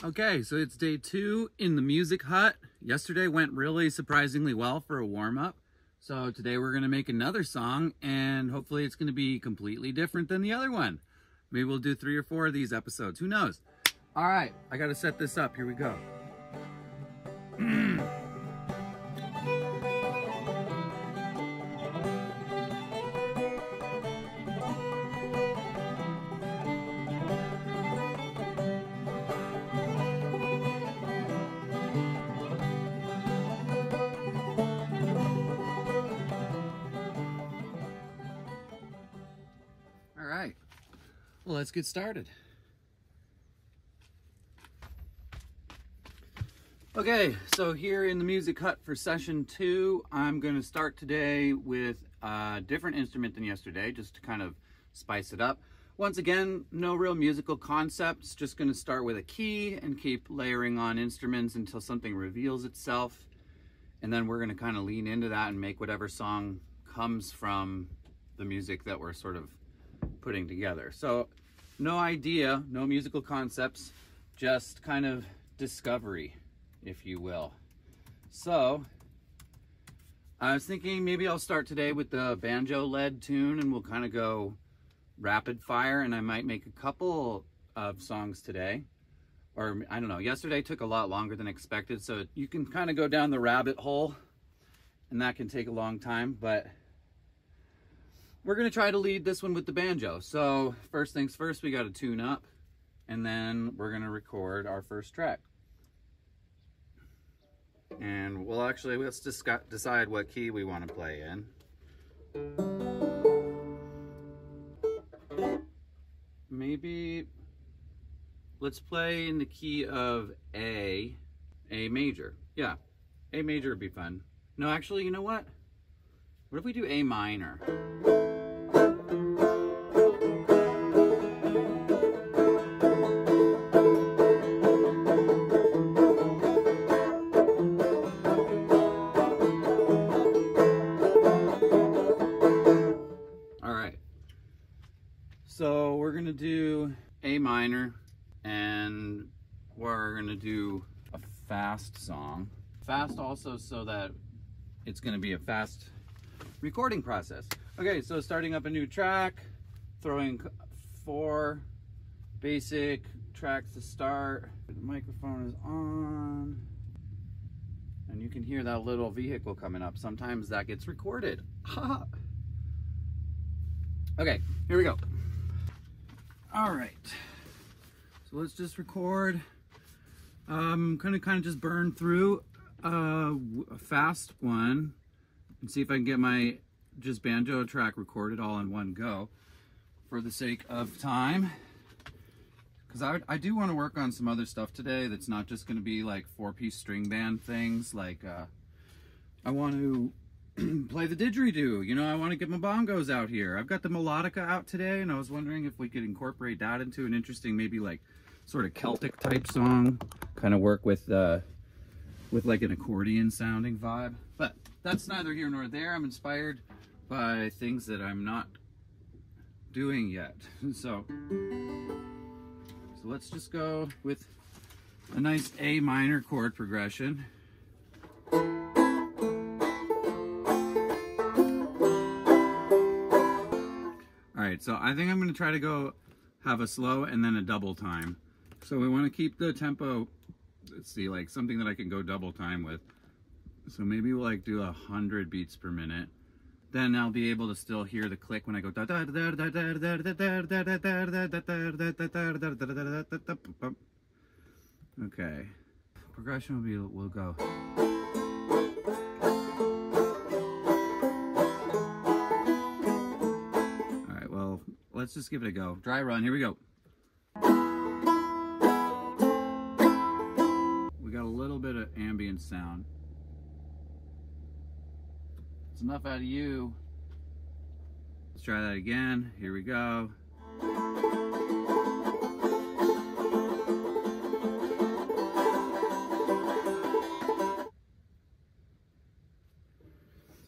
Okay, so it's day 2 in the music hut. Yesterday went really surprisingly well for a warm-up. So today we're gonna make another song, and hopefully it's gonna be completely different than the other one. Maybe we'll do 3 or 4 of these episodes, who knows? All right, I gotta set this up, here we go. Well, let's get started. Okay, so here in the music hut for session 2, I'm going to start today with a different instrument than yesterday, just to kind of spice it up. Once again, no real musical concepts, just going to start with a key and keep layering on instruments until something reveals itself. And then we're going to kind of lean into that and make whatever song comes from the music that we're sort of putting together. So no idea, no musical concepts, just kind of discovery, if you will. So I was thinking maybe I'll start today with the banjo led tune and we'll kind of go rapid fire, and I might make a couple of songs today, or I don't know, yesterday took a lot longer than expected, so you can kind of go down the rabbit hole and that can take a long time, but we're going to try to lead this one with the banjo. So first things first, we got to tune up, and then we're going to record our first track. And we'll actually, let's just decide what key we want to play in. Maybe let's play in the key of A major. Yeah, A major would be fun. No, actually, you know what? What if we do A minor? So we're gonna do A minor, and we're gonna do a fast song. Fast also so that it's gonna be a fast recording process. Okay, so starting up a new track, throwing 4 basic tracks to start. The microphone is on, and you can hear that little vehicle coming up. Sometimes that gets recorded. Okay, here we go. All right, so let's just record. I'm gonna kind of just burn through a fast one and see if I can get my just banjo track recorded all in one go for the sake of time. Because I do want to work on some other stuff today that's not just going to be like 4-piece string band things. Like I want to play the didgeridoo, you know, I want to get my bongos out here. I've got the melodica out today, and I was wondering if we could incorporate that into an interesting, maybe like sort of Celtic type song, kind of work with like an accordion sounding vibe. But that's neither here nor there. I'm inspired by things that I'm not doing yet. So let's just go with a nice A minor chord progression. Alright, so I think I'm going to try to go have a slow and then a double time. So we want to keep the tempo, let's see, like something that I can go double time with. So maybe we'll like do 100 beats per minute. Then I'll be able to still hear the click when I go. Okay, progression will go. All right, well, let's just give it a go. Dry run, here we go. We got a little bit of ambient sound. It's enough out of you. Let's try that again. Here we go.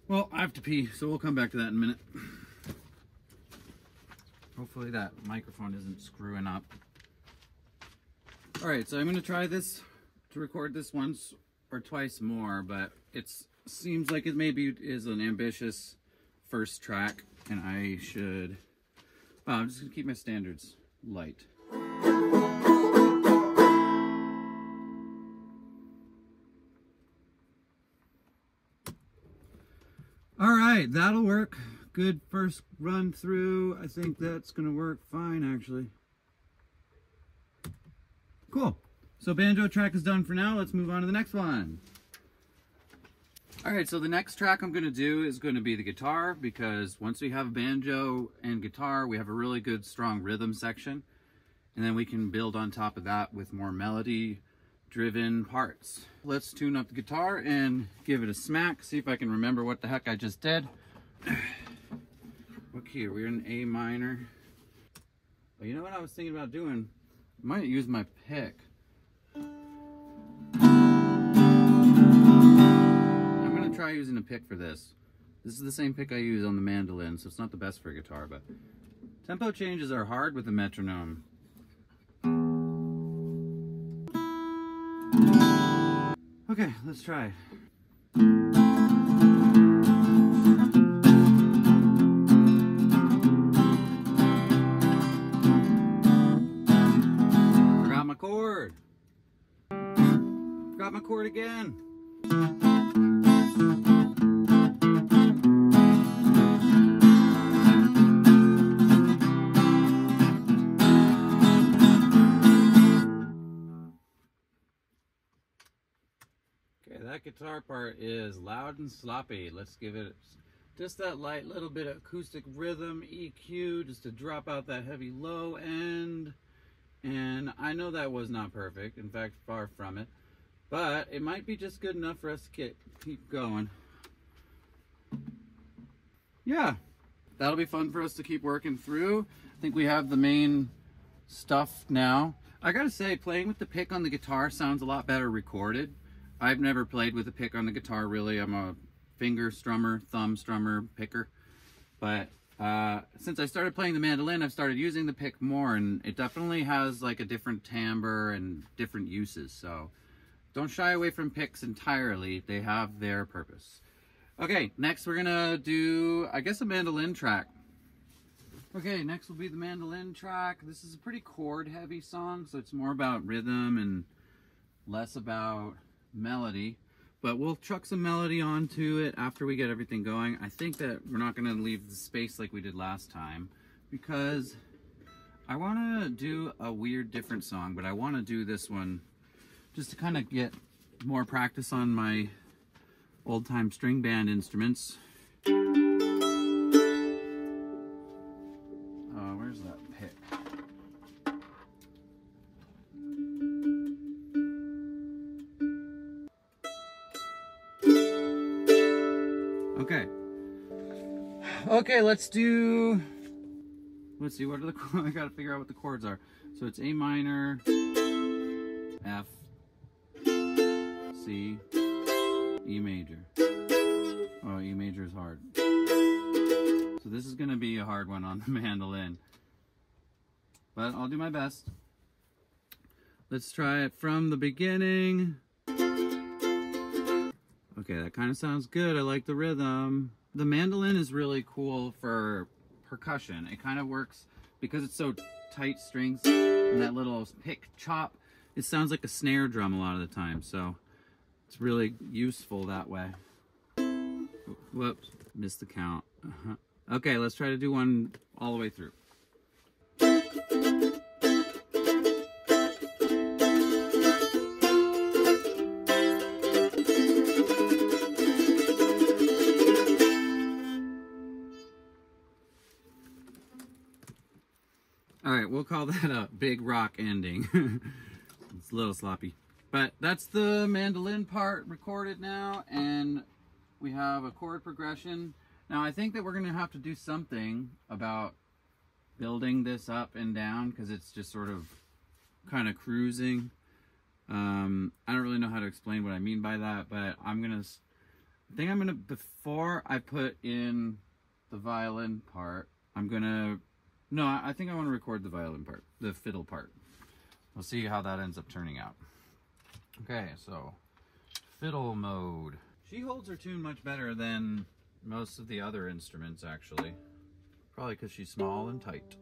Well, I have to pee, so we'll come back to that in a minute. Hopefully that microphone isn't screwing up. All right, so I'm going to try this to record this once or twice more, but it seems like it maybe is an ambitious first track, and I should, well, I'm just going to keep my standards light. All right, that'll work. Good first run through. I think that's going to work fine, actually. Cool. So banjo track is done for now. Let's move on to the next one. All right, so the next track I'm going to do is going to be the guitar, because once we have banjo and guitar, we have a really good, strong rhythm section. And then we can build on top of that with more melody-driven parts. Let's tune up the guitar and give it a smack, see if I can remember what the heck I just did. What key? We're in A minor. But you know what I was thinking about doing? I might use my pick. I'm going to try using a pick for this. This is the same pick I use on the mandolin, so it's not the best for a guitar, but tempo changes are hard with the metronome. Okay, let's try. Forgot my chord. Forgot my chord again. That guitar part is loud and sloppy. Let's give it just that light little bit of acoustic rhythm, EQ, just to drop out that heavy low end. And I know that was not perfect, in fact, far from it, but it might be just good enough for us to keep going. Yeah, that'll be fun for us to keep working through. I think we have the main stuff now. I gotta say, playing with the pick on the guitar sounds a lot better recorded. I've never played with a pick on the guitar, really. I'm a finger strummer, thumb strummer, picker. But since I started playing the mandolin, I've started using the pick more, and it definitely has like a different timbre and different uses. So don't shy away from picks entirely. They have their purpose. Okay, next we're gonna do, I guess, a mandolin track. Okay, next will be the mandolin track. This is a pretty chord-heavy song, so it's more about rhythm and less about melody, but we'll chuck some melody onto it after we get everything going. I think that we're not going to leave the space like we did last time, because I want to do a weird different song, but I want to do this one just to kind of get more practice on my old-time string band instruments. Where's that pick? Okay, let's see, what are the, I gotta figure out what the chords are. So it's A minor, F, C, E major. Oh, E major is hard. So this is gonna be a hard one on the mandolin, but I'll do my best. Let's try it from the beginning. Okay, that kind of sounds good. I like the rhythm. The mandolin is really cool for percussion. It kind of works because it's so tight strings and that little pick chop. It sounds like a snare drum a lot of the time, so it's really useful that way. Whoops, missed the count. Okay, let's try to do one all the way through. Alright, we'll call that a big rock ending. It's a little sloppy. But that's the mandolin part recorded now, and we have a chord progression. Now I think that we're going to have to do something about building this up and down, because it's just sort of kind of cruising. I don't really know how to explain what I mean by that, but before I put in the violin part, I think I want to record the violin part, the fiddle part. we'll see how that ends up turning out. Okay, so fiddle mode. She holds her tune much better than most of the other instruments, actually. Probably because she's small and tight.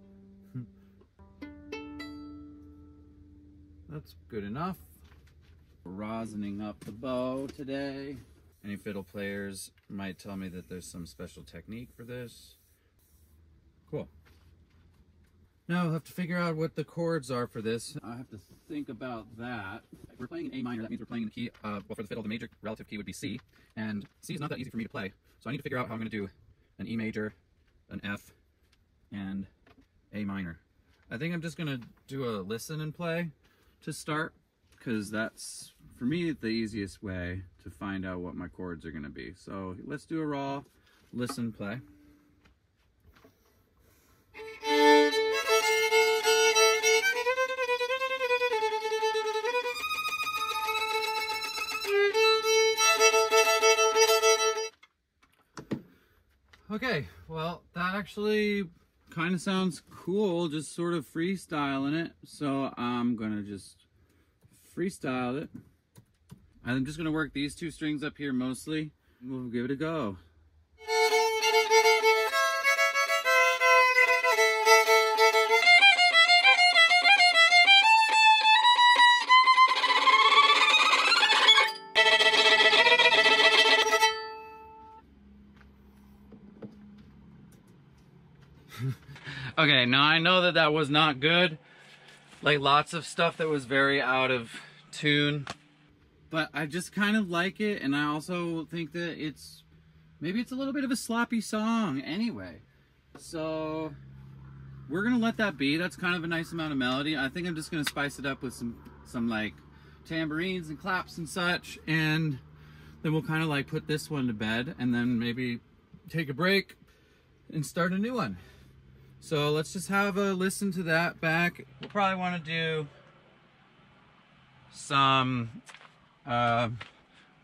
That's good enough. Rosining up the bow today. Any fiddle players might tell me that there's some special technique for this. Cool. Now we'll have to figure out what the chords are for this. I have to think about that. If we're playing in A minor, that means we're playing in the key, well, for the fiddle, the major relative key would be C. And C is not that easy for me to play. So I need to figure out how I'm going to do an E major, an F, and A minor. I think I'm just going to do a listen and play to start, because that's, for me, the easiest way to find out what my chords are going to be. So let's do a raw listen play. Okay, well, that actually kind of sounds cool, just sort of freestyling it. So I'm gonna just freestyle it. I'm just gonna work these two strings up here mostly. We'll give it a go. Okay, now I know that that was not good. Like lots of stuff that was very out of tune. But I just kind of like it, and I also think that maybe it's a little bit of a sloppy song anyway. So we're gonna let that be. That's kind of a nice amount of melody. I think I'm just gonna spice it up with some like tambourines and claps and such, and then we'll kind of like put this one to bed, and then maybe take a break and start a new one. So let's just have a listen to that back. We'll probably want to do some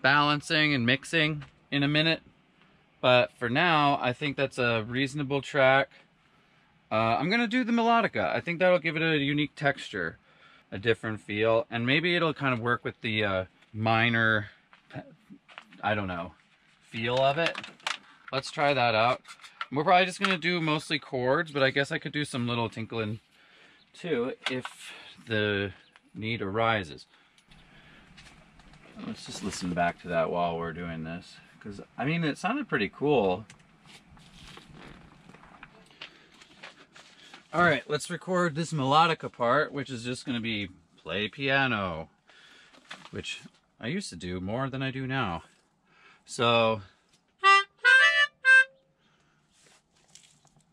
balancing and mixing in a minute. But for now, I think that's a reasonable track. I'm going to do the melodica. I think that'll give it a unique texture, a different feel. And maybe it'll kind of work with the minor, I don't know, feel of it. Let's try that out. We're probably just going to do mostly chords, but I guess I could do some little tinkling too if the need arises. Let's just listen back to that while we're doing this, because I mean it sounded pretty cool. Alright, let's record this melodica part, which is just going to be play piano, which I used to do more than I do now. So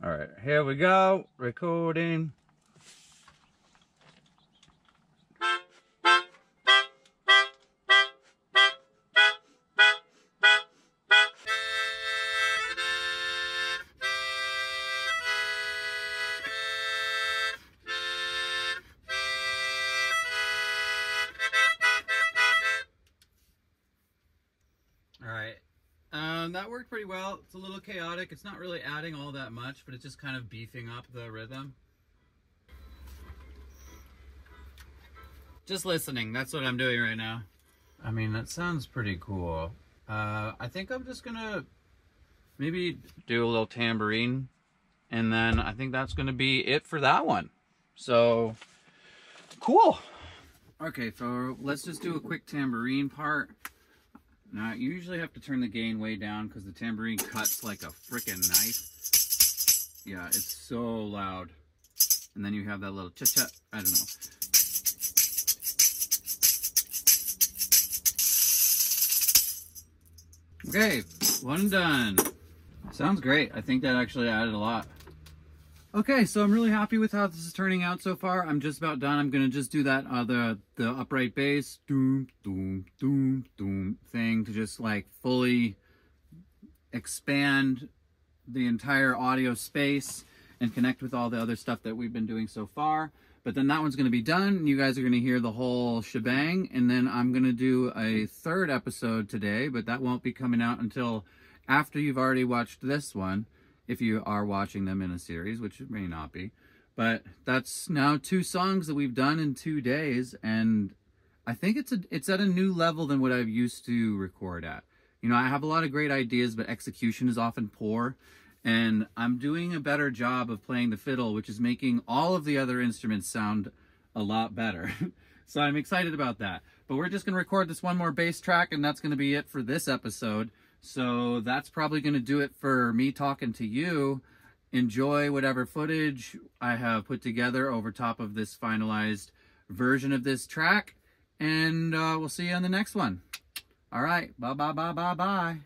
alright, here we go, recording. Alright, that worked pretty well. It's a little chaotic. It's not really adding all that much, but it's just kind of beefing up the rhythm. Just listening, that's what I'm doing right now. I mean, that sounds pretty cool. I think I'm just gonna maybe do a little tambourine, and then I think that's gonna be it for that one. So, cool. Okay, so let's just do a quick tambourine part. Now, you usually have to turn the gain way down because the tambourine cuts like a freaking knife. Yeah, it's so loud. And then you have that little cha-cha, I don't know. Okay, one done. Sounds great. I think that actually added a lot. Okay, so I'm really happy with how this is turning out so far. I'm just about done. I'm gonna just do that the upright bass doom doom doom doom thing to just like fully expand the entire audio space and connect with all the other stuff that we've been doing so far. But then that one's gonna be done, and you guys are gonna hear the whole shebang. And then I'm gonna do a third episode today, but that won't be coming out until after you've already watched this one. If you are watching them in a series, which it may not be. But that's now 2 songs that we've done in 2 days, and I think it's at a new level than what I've used to record at. You know, I have a lot of great ideas, but execution is often poor, and I'm doing a better job of playing the fiddle, which is making all of the other instruments sound a lot better. So I'm excited about that. But we're just going to record this one more bass track, and that's going to be it for this episode. So that's probably going to do it for me talking to you. Enjoy whatever footage I have put together over top of this finalized version of this track, and we'll see you on the next one. All right, bye.